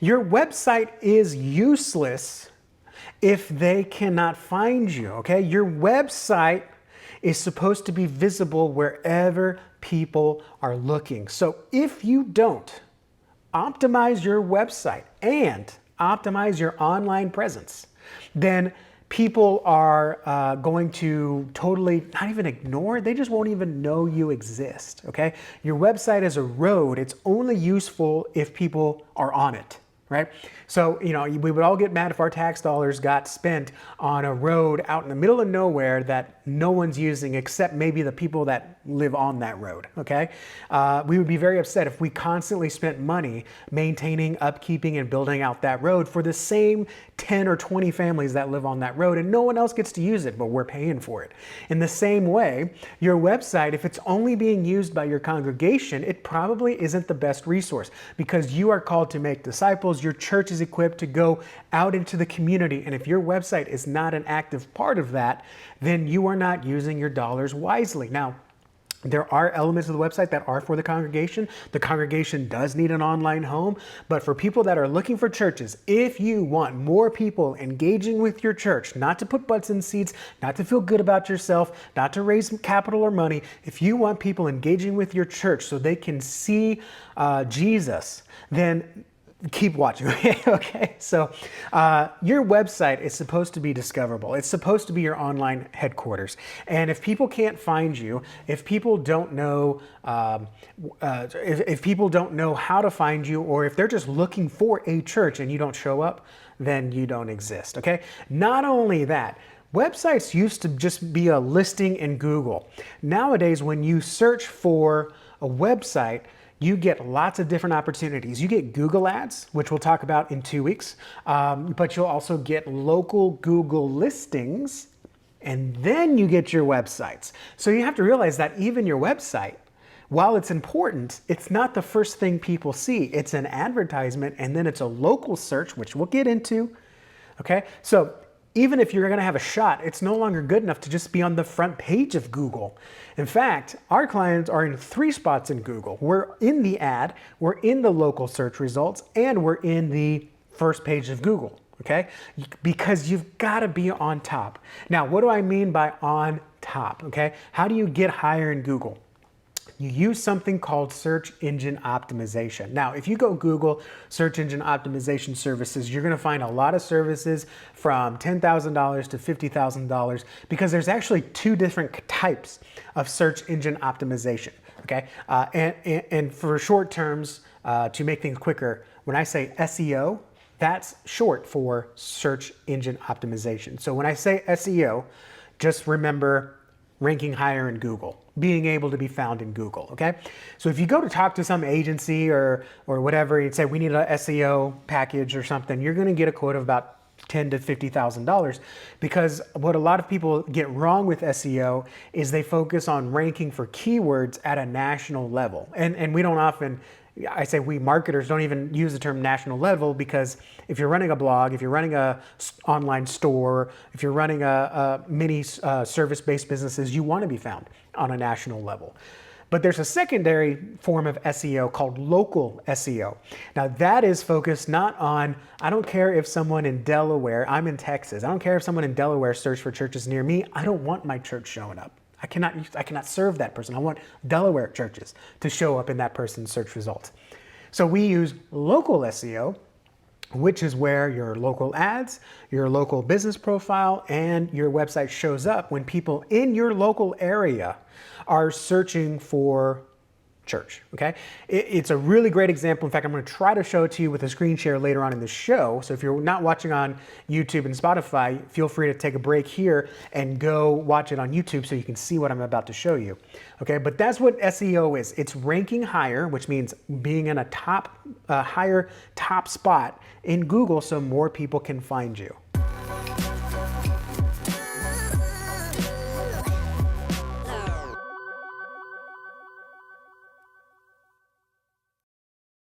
Your website is useless if they cannot find you, okay? Your website is supposed to be visible wherever people are looking. So if you don't optimize your website and optimize your online presence, then people are going to totally not even ignore, they just won't even know you exist, okay? Your website is a road. It's only useful if people are on it. Right? So, we would all get mad if our tax dollars got spent on a road out in the middle of nowhere that no one's using except maybe the people that live on that road, okay? We would be very upset if we constantly spent money maintaining, upkeeping, and building out that road for the same 10 or 20 families that live on that road and no one else gets to use it, but we're paying for it. In the same way, your website, if it's only being used by your congregation, it probably isn't the best resource because you are called to make disciples. Your church is equipped to go out into the community. And if your website is not an active part of that, then you are not using your dollars wisely. Now, there are elements of the website that are for the congregation. The congregation does need an online home, but for people that are looking for churches, if you want more people engaging with your church, not to put butts in seats, not to feel good about yourself, not to raise capital or money, if you want people engaging with your church so they can see Jesus, then keep watching, okay? So your website is supposed to be discoverable. It's supposed to be your online headquarters. And if people can't find you, if people don't know, if people don't know how to find you, or if they're just looking for a church and you don't show up, then you don't exist, okay? Not only that, websites used to just be a listing in Google. Nowadays, when you search for a website, you get lots of different opportunities. You get Google ads, which we'll talk about in 2 weeks, but you'll also get local Google listings, and then you get your websites. So you have to realize that even your website, while it's important, it's not the first thing people see. It's an advertisement, and then it's a local search, which we'll get into, okay? So even if you're going to have a shot, it's no longer good enough to just be on the front page of Google. In fact, our clients are in 3 spots in Google. We're in the ad, we're in the local search results, and we're in the first page of Google, okay? Because you've got to be on top. Now, what do I mean by on top, okay? How do you get higher in Google? You use something called search engine optimization. Now, if you go Google search engine optimization services, you're going to find a lot of services from $10,000 to $50,000 because there's actually 2 different types of search engine optimization. Okay, and for short terms, to make things quicker, when I say SEO, that's short for search engine optimization. So when I say SEO, just remember ranking higher in Google, being able to be found in Google, okay? So if you go to talk to some agency or whatever, you'd say, we need an SEO package or something, you're gonna get a quote of about $10,000 to $50,000 because what a lot of people get wrong with SEO is they focus on ranking for keywords at a national level. And we don't often, I say we marketers don't even use the term national level because if you're running a blog, if you're running a online store, if you're running a mini service-based businesses, you want to be found on a national level. But there's a secondary form of SEO called local SEO. Now that is focused not on, I don't care if someone in Delaware, I'm in Texas, I don't care if someone in Delaware searched for churches near me, I don't want my church showing up. I cannot serve that person. I want Delaware churches to show up in that person's search results. So we use local SEO, which is where your local ads, your local business profile, and your website shows up when people in your local area are searching for church, okay? It's a really great example. In fact, I'm going to try to show it to you with a screen share later on in the show. So if you're not watching on YouTube and Spotify, feel free to take a break here and go watch it on YouTube so you can see what I'm about to show you, okay? But that's what SEO is. It's ranking higher, which means being in a higher top spot in Google so more people can find you.